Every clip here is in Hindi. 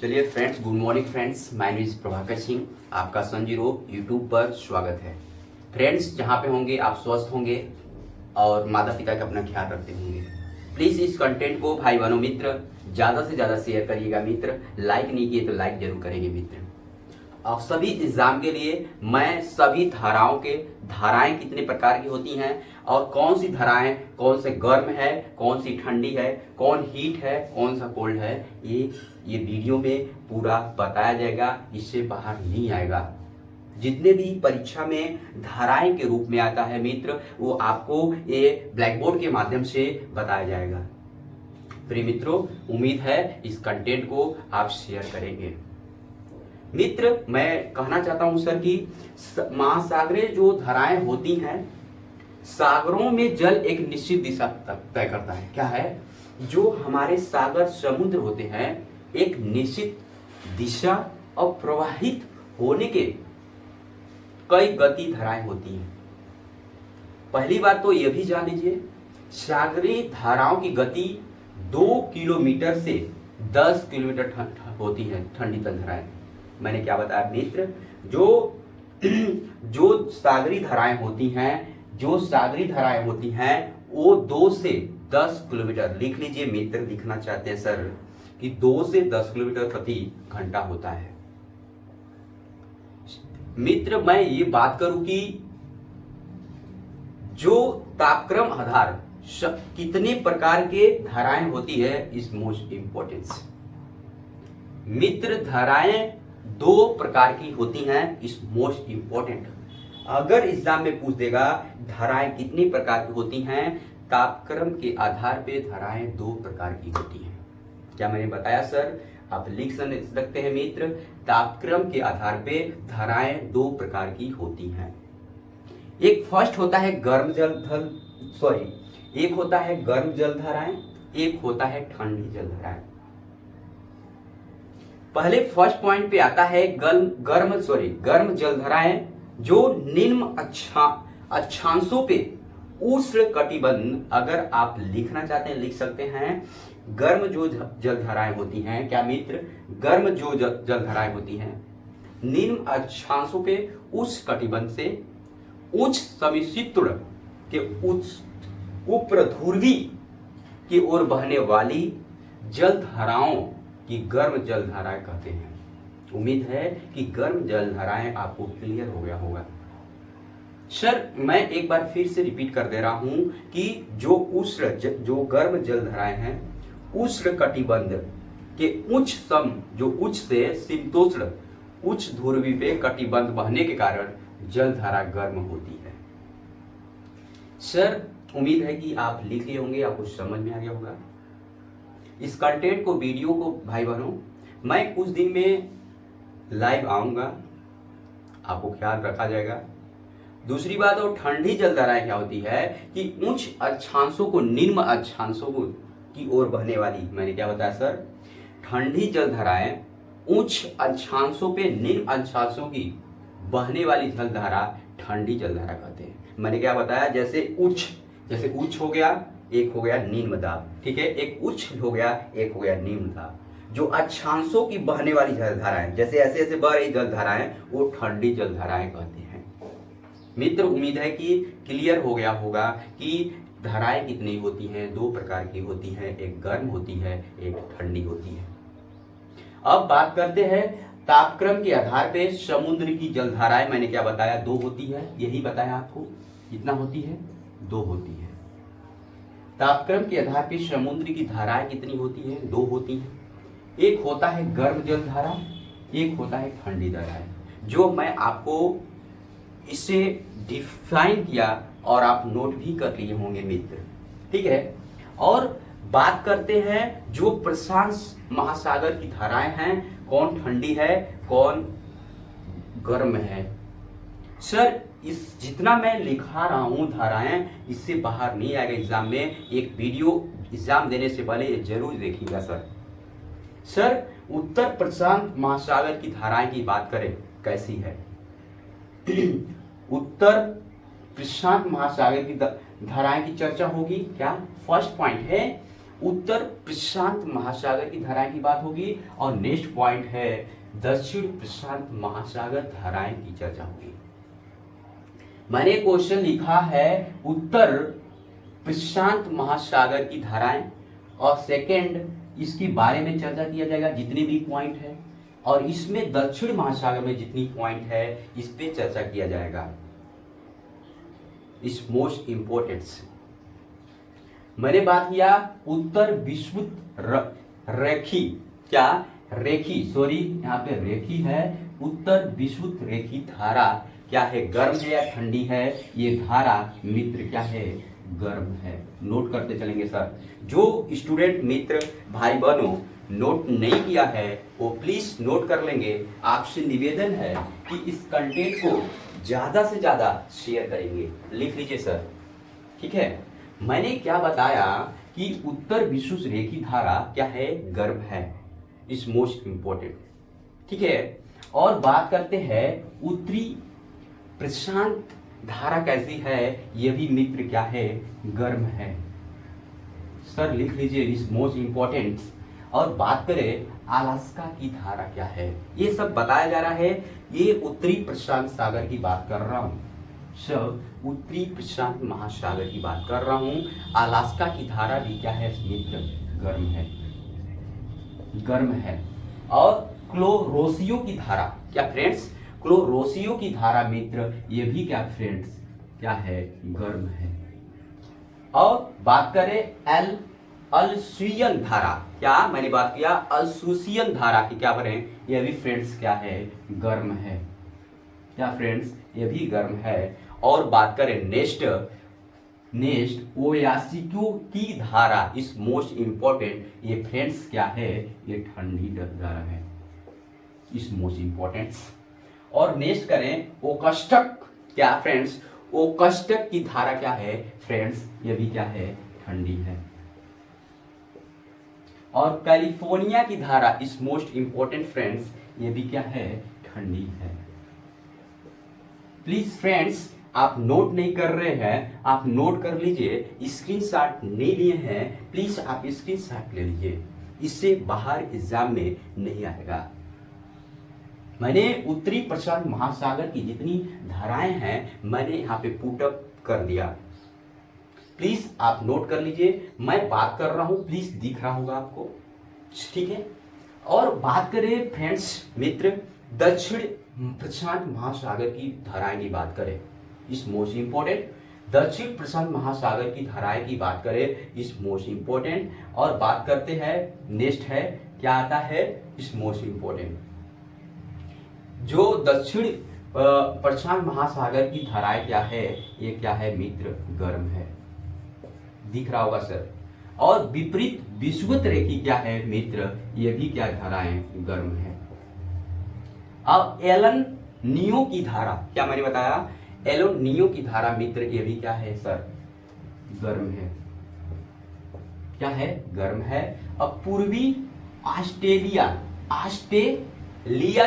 चलिए friends, good morning friends. My name is Prabhakar Singh. आपका सन0 यूट्यूब पर स्वागत है। फ्रेंड्स, जहाँ पे होंगे आप स्वस्थ होंगे और माता पिता का अपना ख्याल रखते होंगे। प्लीज़ इस कंटेंट को भाई बहनों मित्र ज़्यादा से ज़्यादा शेयर करिएगा मित्र। लाइक नहीं किए तो लाइक जरूर करेंगे मित्र। और सभी एग्जाम के लिए मैं सभी धाराएं कितने प्रकार की होती हैं और कौन सी धाराएं कौन से गर्म है, कौन सी ठंडी है, कौन हीट है, कौन सा कोल्ड है, ये वीडियो में पूरा बताया जाएगा। इससे बाहर नहीं आएगा। जितने भी परीक्षा में धाराएं के रूप में आता है मित्र, वो आपको ये ब्लैक बोर्ड के माध्यम से बताया जाएगा। प्रिय मित्रों, उम्मीद है इस कंटेंट को आप शेयर करेंगे। मित्र, मैं कहना चाहता हूं सर कि महासागरीय जो धाराएं होती हैं, सागरों में जल एक निश्चित दिशा तय करता है। क्या है? जो हमारे सागर समुद्र होते हैं एक निश्चित दिशा और प्रवाहित होने के कई गति धाराएं होती हैं। पहली बात तो यह भी जान लीजिए, सागरीय धाराओं की गति 2 किलोमीटर से 10 किलोमीटर होती है। ठंडी जल धाराएं, मैंने क्या बताया मित्र, जो सागरीय धाराएं होती हैं वो 2 से 10 किलोमीटर, लिख लीजिए मित्र, लिखना चाहते हैं सर कि 2 से 10 किलोमीटर प्रति घंटा होता है। मित्र, मैं ये बात करूं कि जो तापक्रम आधार कितने प्रकार के धाराएं होती है इज मोस्ट इंपॉर्टेंट। मित्र, धाराएं 2 प्रकार की होती हैं, इस मोस्ट इंपॉर्टेंट। अगर एग्जाम में पूछ देगा धाराएं कितनी प्रकार की होती हैं, तापक्रम के आधार पे धाराएं 2 प्रकार की होती हैं। क्या मैंने बताया सर? आप लिख सकते हैं मित्र, तापक्रम के आधार पे धाराएं 2 प्रकार की होती हैं। एक फर्स्ट होता है गर्म जल धाराएं, एक होता है ठंडी जल धाराएं। पहले फर्स्ट पॉइंट पे आता है गर्म जल धाराएं, जो निम्न अक्षांशों पे उष्ण कटिबंध। अगर आप लिखना चाहते हैं लिख सकते हैं, गर्म जो जल धाराएं होती हैं, क्या मित्र, गर्म जो जल धाराएं होती हैं निम्न अक्षांशों पे उष्ण कटिबंध से उच्च समशीतोष्ण के उपध्रुवी की ओर बहने वाली जल धाराओं की गर्म जल धाराएं कहते हैं। उम्मीद है कि गर्म जल धाराएं आपको क्लियर हो गया होगा। सर, मैं एक बार फिर से रिपीट कर दे रहा हूं कि जो गर्म जल धाराएं हैं, उष्ण कटिबंध के उच्च से शीतोष्ण उच्च ध्रुवी पे कटिबंध बहने के कारण जल धारा गर्म होती है। सर, उम्मीद है कि आप लिख लिए होंगे, आपको समझ में आ गया होगा। इस कंटेंट को, वीडियो को भाई बहनों, मैं कुछ दिन में लाइव आऊंगा, आपको ख्याल रखा जाएगा। दूसरी बात, और ठंडी जल धाराएं क्या होती है कि उच्च अक्षांशों को निम्न अक्षांशों की ओर बहने वाली। मैंने क्या बताया सर? ठंडी जल धाराएं उच्च अक्षांशों पे निम्न अक्षांशों की बहने वाली जल धारा ठंडी जल धारा कहते हैं। मैंने क्या बताया? जैसे उच्च हो गया, एक हो गया निम्न दाब, ठीक है, एक उच्च हो गया, एक हो गया निम्न दाब। जो अक्षांशों की बहने वाली जल धाराएं, जैसे ऐसे बह रही जल धाराएं, वो ठंडी जल धाराएं कहते हैं। मित्र, उम्मीद है कि क्लियर हो गया होगा कि धाराएं कितनी होती हैं। 2 प्रकार की होती हैं, एक गर्म होती है, एक ठंडी होती है। अब बात करते हैं तापक्रम के आधार पे समुद्र की जल धाराएं। मैंने क्या बताया? 2 होती है, यही बताया आपको। कितना होती है? 2 होती है। तापक्रम के आधार पे समुद्र की धाराएं कितनी होती है? 2 होती हैं। एक होता है गर्म जल धारा, एक होता है ठंडी धाराएं, जो मैं आपको इससे डिफाइन किया और आप नोट भी कर लिए होंगे मित्र, ठीक है। और बात करते हैं जो प्रशांत महासागर की धाराएं हैं, कौन ठंडी है, कौन गर्म है। सर, इस जितना मैं लिखा रहा हूं धाराएं, इससे बाहर नहीं आएगा एग्जाम में। एक वीडियो एग्जाम देने से पहले ये जरूर देखिएगा सर, उत्तर प्रशांत महासागर की धाराएं की बात करें कैसी है। उत्तर प्रशांत महासागर की धाराएं की चर्चा होगी। क्या फर्स्ट पॉइंट है, उत्तर प्रशांत महासागर की धाराएं की बात होगी, और नेक्स्ट पॉइंट है दक्षिण प्रशांत महासागर धाराएं की चर्चा होगी। मैंने क्वेश्चन लिखा है उत्तर प्रशांत महासागर की धाराएं, और सेकंड इसके बारे में चर्चा किया जाएगा जितने भी पॉइंट है, और इसमें दक्षिण महासागर में जितनी पॉइंट है इस पे चर्चा किया जाएगा। इस मोस्ट इंपोर्टेंट मैंने बात किया उत्तर विषुवत रेखी, क्या रेखी, सॉरी यहाँ पे रेखी है, उत्तर विषुवत रेखी धारा क्या है, गर्म है या ठंडी है? ये धारा मित्र क्या है, गर्म है। नोट करते चलेंगे सर। जो स्टूडेंट मित्र भाई बहनों नोट नहीं किया है वो प्लीज नोट कर लेंगे। आपसे निवेदन है कि इस कंटेंट को ज्यादा से ज्यादा शेयर करेंगे, लिख लीजिए सर, ठीक है। मैंने क्या बताया कि उत्तर विषुवत रेखी धारा क्या है, गर्म है, इस मोस्ट इंपोर्टेंट, ठीक है। और बात करते हैं उत्तरी प्रशांत धारा कैसी है, यह भी मित्र क्या है, गर्म है। सर लिख लीजिए इस मोस्ट इंपोर्टेंट। और बात करें अलास्का की धारा क्या है, ये सब बताया जा रहा है। ये उत्तरी प्रशांत सागर की बात कर रहा हूं, सब उत्तरी प्रशांत महासागर की बात कर रहा हूं। अलास्का की धारा भी क्या है मित्र, गर्म है, गर्म है। और क्लोरोसियो की धारा क्या फ्रेंड्स, क्लोरोसियो की धारा मित्र ये भी क्या फ्रेंड्स क्या है, गर्म है। और बात करें अल्सूसियन धारा, क्या मैंने बात किया अल्सूसियन धारा की, क्या करें, यह भी फ्रेंड्स क्या है, गर्म है, क्या फ्रेंड्स ये भी गर्म है। और बात करें नेक्स्ट ओयासिको की धारा, इस मोस्ट इंपोर्टेंट, ये फ्रेंड्स क्या है, ये ठंडी धारा है, इस मोस्ट इंपोर्टेंट। और नेक्स्ट करें ओकस्टक, क्या फ्रेंड्स, ओकस्टक की धारा क्या है फ्रेंड्स, ये भी क्या है, ठंडी है। और कैलिफोर्निया की धारा, इस मोस्ट इंपोर्टेंट फ्रेंड्स, ये भी क्या है, ठंडी है। प्लीज फ्रेंड्स आप नोट नहीं कर रहे हैं, आप नोट कर लीजिए। स्क्रीनशॉट नहीं लिए हैं, प्लीज आप स्क्रीनशॉट ले लीजिए, इससे बाहर एग्जाम में नहीं आएगा। मैंने उत्तरी प्रशांत महासागर की जितनी धाराएं हैं मैंने यहाँ पे पुटअप कर दिया, प्लीज आप नोट कर लीजिए। मैं बात कर रहा हूं, प्लीज दिख रहा होगा आपको, ठीक है। और बात करें फ्रेंड्स मित्र दक्षिण प्रशांत महासागर की धाराएं की बात करें, इस मोस्ट इंपोर्टेंट, दक्षिण प्रशांत महासागर की धाराएं की बात करें, इस मोस्ट इंपोर्टेंट। और बात करते हैं नेक्स्ट है क्या आता है, इस मोस्ट इंपोर्टेंट, जो दक्षिण प्रशांत महासागर की धाराएं क्या है, ये क्या है मित्र, गर्म है, दिख रहा होगा सर। और विपरीत विषुवत रेखी क्या है मित्र, ये भी क्या धाराएं, गर्म है। अब एलन नियो की धारा, क्या मैंने बताया, एलन नियो की धारा मित्र ये भी क्या है सर, गर्म है, क्या है, गर्म है। अब पूर्वी ऑस्ट्रेलिया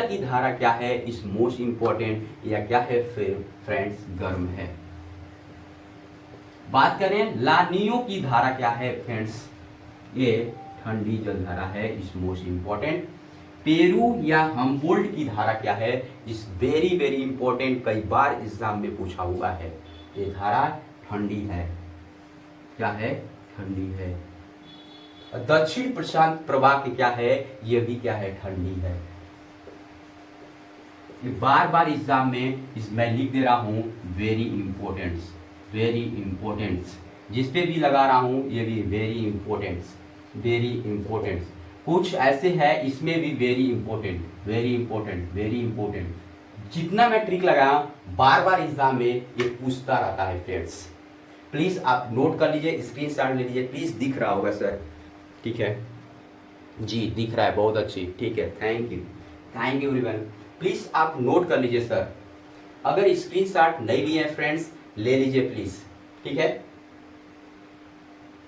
की धारा क्या है, इस मोस्ट इंपोर्टेंट, या क्या है फ्रेंड्स, गर्म है। बात करें लानियो की धारा क्या है फ्रेंड्स, ये ठंडी जल धारा है, इस मोस्ट इंपोर्टेंट। पेरू या हम्बोल्ट की धारा क्या है, इस वेरी वेरी इंपोर्टेंट, कई बार एग्जाम में पूछा हुआ है, ये धारा ठंडी है, क्या है, ठंडी है। दक्षिण प्रशांत प्रवाह की क्या है, ये भी क्या है, ठंडी है। ये बार बार एग्जाम में मैं लिख दे रहा हूं, वेरी इंपोर्टेंट, वेरी इंपोर्टेंट, जिस पे भी लगा रहा हूं ये भी वेरी इंपोर्टेंट, वेरी इंपोर्टेंट। कुछ ऐसे है इसमें भी very important, very important, very important, जितना मैं ट्रिक लगाया बार बार एग्जाम में ये पूछता रहता है फ्रेंड्स। प्लीज आप नोट कर लीजिए, स्क्रीनशॉट ले लीजिए, प्लीज दिख रहा होगा सर, ठीक है जी, दिख रहा है, बहुत अच्छी, ठीक है, थैंक यू एवरीवन। प्लीज आप नोट कर लीजिए सर, अगर स्क्रीनशॉट नहीं लिए हैं फ्रेंड्स ले लीजिए प्लीज, ठीक है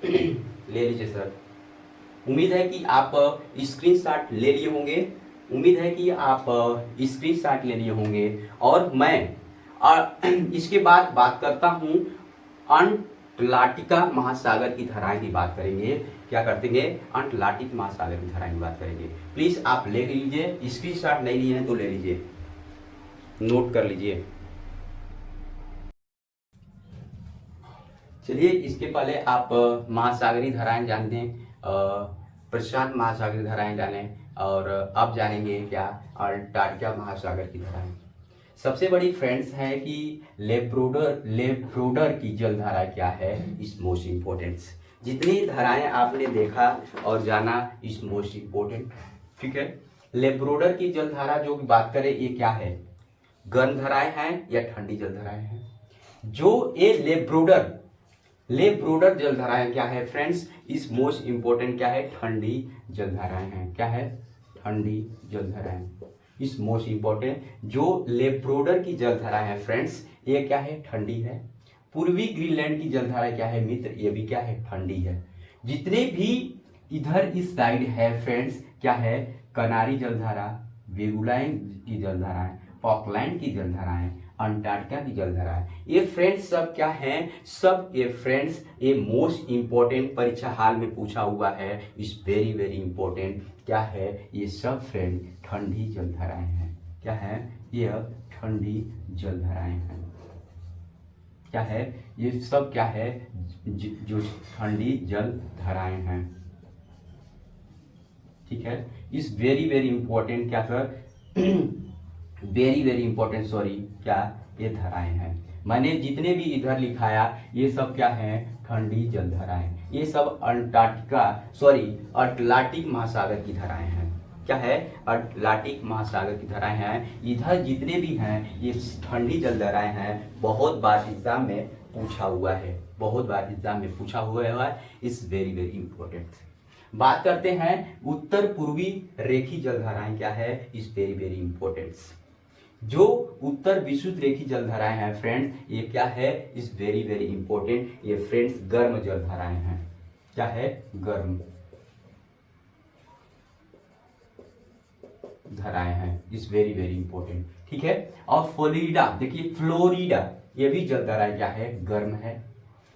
ले लीजिए सर। उम्मीद है कि आप स्क्रीनशॉट ले लिए होंगे, उम्मीद है कि आप स्क्रीनशॉट ले लिए होंगे। और मैं इसके बाद बात करता हूं अंटार्कटिका महासागर की धाराएं की बात करेंगे। क्या करेंगे? अंटार्कटिक महासागर की धाराएं की बात करेंगे। प्लीज आप ले लीजिए, स्क्रीनशॉट नहीं लिए हैं तो ले लीजिए, नोट कर लीजिए। चलिए इसके पहले आप महासागरीय धाराएं जानते हैं, प्रशांत महासागरीय धाराएं जानें, और अब जानेंगे क्या अंटार्कटिका महासागर की धाराएं। सबसे बड़ी फ्रेंड्स है कि लेब्रोडर की जलधारा क्या है, इस मोस्ट इम्पोर्टेंट। जितनी धाराएं आपने देखा और जाना इस मोस्ट इम्पोर्टेंट, ठीक है। लेब्रोडर की जलधारा जो बात करें ये क्या है, गर्म धाराएं हैं या ठंडी जलधाराएं हैं। जो ये लेब्रोडर जलधाराएं क्या है फ्रेंड्स, इस मोस्ट इंपोर्टेंट क्या है, ठंडी जलधाराएं हैं। क्या है? ठंडी जलधाराएं। इस मोस्ट इंपोर्टेंट जो लेब्रोडर की जलधारा है फ्रेंड्स, ये क्या है, ठंडी है। पूर्वी ग्रीनलैंड की जलधारा क्या है मित्र, ये भी क्या है, ठंडी है। जितने भी इधर इस साइड है फ्रेंड्स, क्या है, कनारी जलधारा, वेगुलाइन की जलधाराएं, फॉकलैंड की जलधाराएं, अंटार्कटिका की जलधाराएं, ये फ्रेंड्स सब क्या हैं, सब ये फ्रेंड्स ये मोस्ट इंपोर्टेंट परीक्षा हाल में पूछा हुआ है, इस वेरी वेरी इंपोर्टेंट क्या है, ये सब फ्रेंड ठंडी जलधाराएं हैं। क्या है? ये ठंडी जलधाराएं हैं। क्या है? ये सब क्या है, जो ठंडी जलधाराएं हैं। ठीक है, इस वेरी वेरी इंपॉर्टेंट क्या sir very very important, sorry, क्या ये धाराएं हैं। मैंने जितने भी इधर लिखाया ये सब क्या है, ठंडी जलधाराएं। ये सब अटलांटिक महासागर की धाराएं हैं। क्या है? अटलांटिक महासागर की धाराएं हैं। इधर जितने भी हैं ये ठंडी जलधाराएं हैं। बहुत बार एग्जाम में पूछा हुआ है, बहुत बार एग्जाम में पूछा हुआ है, इस वेरी वेरी इंपॉर्टेंट। बात करते हैं उत्तर पूर्वी रेखी जलधाराएं क्या है, इस वेरी वेरी इंपॉर्टेंट। जो उत्तर विषुवत रेखी जलधाराएं हैं फ्रेंड्स, ये क्या है, इस वेरी वेरी इंपॉर्टेंट, ये फ्रेंड्स गर्म जलधाराएं हैं। क्या है? गर्म धाराएं हैं, इस वेरी वेरी इंपॉर्टेंट। ठीक है, और फ्लोरिडा, देखिए फ्लोरिडा, ये भी जलधाराएं क्या है, गर्म है।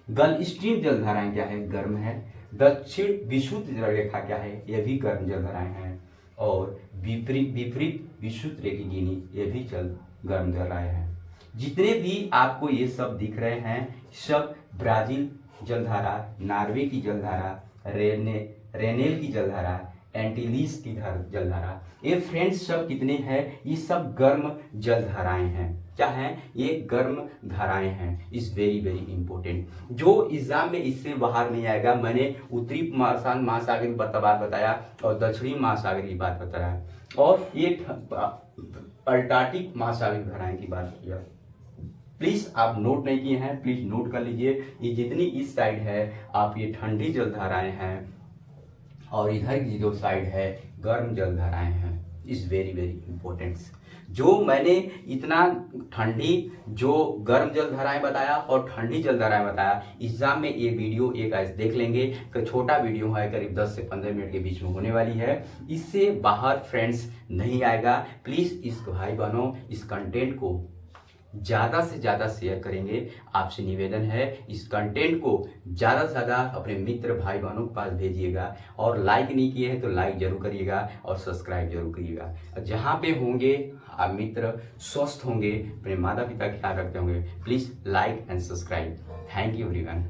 गल्फ स्ट्रीम जलधाराएं क्या है, गर्म है। दक्षिण विषुवत रेखा क्या है, ये भी गर्म जलधाराएं हैं। और विपरीत विषुवत रेखी गिनी, ये भी गर्म जलधाराएं हैं। जितने भी आपको ये सब दिख रहे हैं, सब ब्राजील जलधारा, नॉर्वे की जलधारा, रेनेल की जलधारा, एंटीलीस की जलधारा, ये फ्रेंड्स सब कितने हैं, ये सब गर्म जलधाराएं हैं। क्या है? ये गर्म धाराएं हैं, इस वेरी वेरी इंपॉर्टेंट। जो एग्जाम में इससे बाहर नहीं आएगा, मैंने उत्तरी महासागर की बात बताया और दक्षिणी महासागर की बात बताया, और ये अंटार्कटिक महासागर की धाराएं की बात किया। प्लीज आप नोट नहीं किए हैं, प्लीज नोट कर लीजिए। ये जितनी इस साइड है आप ये ठंडी जलधाराएं हैं, और इधर की जो साइड है गर्म जलधाराएं हैं, इस वेरी वेरी इंपॉर्टेंट। जो मैंने इतना ठंडी जो गर्म जलधाराएं बताया और ठंडी जलधाराएं बताया, एग्जाम में ये वीडियो एक आज देख लेंगे, छोटा वीडियो है, करीब 10 से 15 मिनट के बीच में होने वाली है, इससे बाहर फ्रेंड्स नहीं आएगा। प्लीज इस भाई बहनों इस कंटेंट को ज़्यादा से ज़्यादा शेयर करेंगे, आपसे निवेदन है इस कंटेंट को ज़्यादा से ज़्यादा अपने मित्र भाई बहनों के पास भेजिएगा, और लाइक नहीं किए हैं तो लाइक जरूर करिएगा और सब्सक्राइब जरूर करिएगा। जहाँ पे होंगे आप मित्र स्वस्थ होंगे, अपने माता पिता का ख्याल रखते होंगे, please like and subscribe. Thank you everyone.